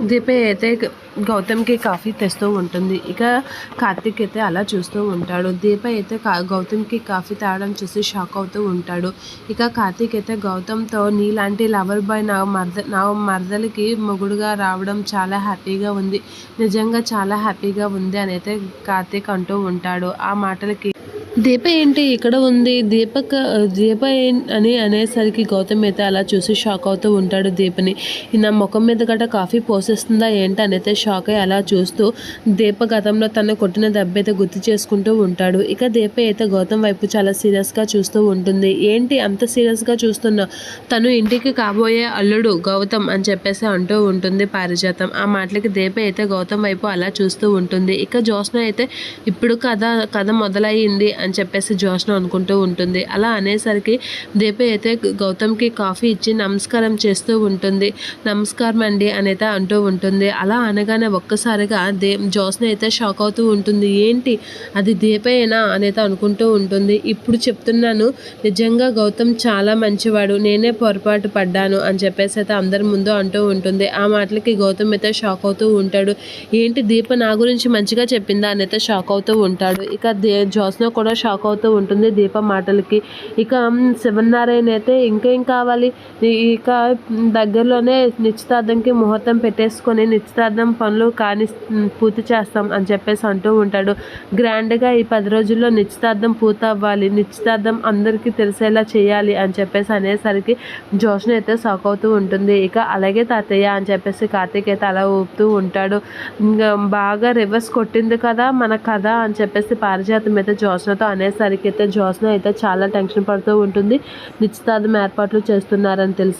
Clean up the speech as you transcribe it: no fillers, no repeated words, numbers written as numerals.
దీప అయితే గౌతమ్కి కాఫీ తెస్తూ ఉంటుంది. ఇక కార్తీక్ అయితే అలా చూస్తూ ఉంటాడు. దీప అయితే గౌతమ్కి కాఫీ తాగడం చూసి షాక్ అవుతూ ఉంటాడు. ఇక కార్తీక్ అయితే గౌతమ్తో నీలాంటి లవర్ బాయ్ నా మరదలికి మొగుడుగా రావడం చాలా హ్యాపీగా ఉంది, నిజంగా చాలా హ్యాపీగా ఉంది అని అయితే కార్తీక్ అంటూ ఉంటాడు. ఆ మాటలకి దీప ఏంటి ఇక్కడ ఉంది, దీప అని అనేసరికి గౌతమ్ అయితే అలా చూసి షాక్ అవుతూ ఉంటాడు. దీపని నా ముఖం మీద గట్ట కాఫీ పోసేస్తుందా ఏంటి అని అయితే షాక్ అయ్యి అలా చూస్తూ దీప గతంలో తను కొట్టిన దెబ్బ అయితే గుర్తు చేసుకుంటూ ఉంటాడు. ఇక దీప అయితే గౌతమ్ వైపు చాలా సీరియస్గా చూస్తూ ఉంటుంది. ఏంటి అంత సీరియస్గా చూస్తున్నా, తను ఇంటికి కాబోయే అల్లుడు గౌతమ్ అని చెప్పేసి అంటూ ఉంటుంది పారిజాతం. ఆ మాటలకి దీప అయితే గౌతమ్ వైపు అలా చూస్తూ ఉంటుంది. ఇక జ్యోత్స్న అయితే ఇప్పుడు కథ మొదలయ్యింది అని చెప్పేసి జ్యోత్స్న అనుకుంటూ ఉంటుంది. అలా అనేసరికి దీప అయితే గౌతమ్కి కాఫీ ఇచ్చి నమస్కారం చేస్తూ ఉంటుంది. నమస్కారం అండి అనేది అంటూ ఉంటుంది. అలా అనగానే ఒక్కసారిగా జ్యోత్స్న అయితే షాక్ అవుతూ ఉంటుంది. ఏంటి అది దీపేనా అనేది అనుకుంటూ ఉంటుంది. ఇప్పుడు చెప్తున్నాను, నిజంగా గౌతమ్ చాలా మంచివాడు, నేనే పొరపాటు పడ్డాను అని చెప్పేసి అయితే అందరి ముందు అంటూ ఉంటుంది. ఆ మాటలకి గౌతమ్ అయితే షాక్ అవుతూ ఉంటాడు. ఏంటి దీప నా గురించి మంచిగా చెప్పిందా అని అయితే షాక్ అవుతూ ఉంటాడు. ఇక జ్యోత్స్న కూడా షాక్ అవుతూ ఉంటుంది దీప మాటలకి. ఇక శివనారాయణ అయితే ఇంకేం కావాలి, ఇక దగ్గరలోనే నిశ్చితార్థంకి ముహూర్తం పెట్టేసుకొని నిశ్చితార్థం పనులు పూర్తి చేస్తాం అని చెప్పేసి అంటూ ఉంటాడు. గ్రాండ్గా ఈ 10 రోజుల్లో నిశ్చితార్థం పూర్తవ్వాలి, నిశ్చితార్థం అందరికీ తెలిసేలా చేయాలి అని చెప్పేసి అనేసరికి జ్యోత్స్న అయితే షాక్ అవుతూ ఉంటుంది. ఇక అలాగే తాతయ్య అని చెప్పేసి కార్తీక్ అయితే అలా ఊపుతూ ఉంటాడు. ఇంకా బాగా రివర్స్ కొట్టింది కదా మన కథ అని చెప్పేసి పారిజాతం అయితే జ్యోత్స్నతో అనేసరికి అయితే జ్యోత్స్న అయితే చాలా టెన్షన్ పడుతూ ఉంటుంది, నిశ్చితార్థం ఏర్పాట్లు చేస్తున్నారని తెలిసి.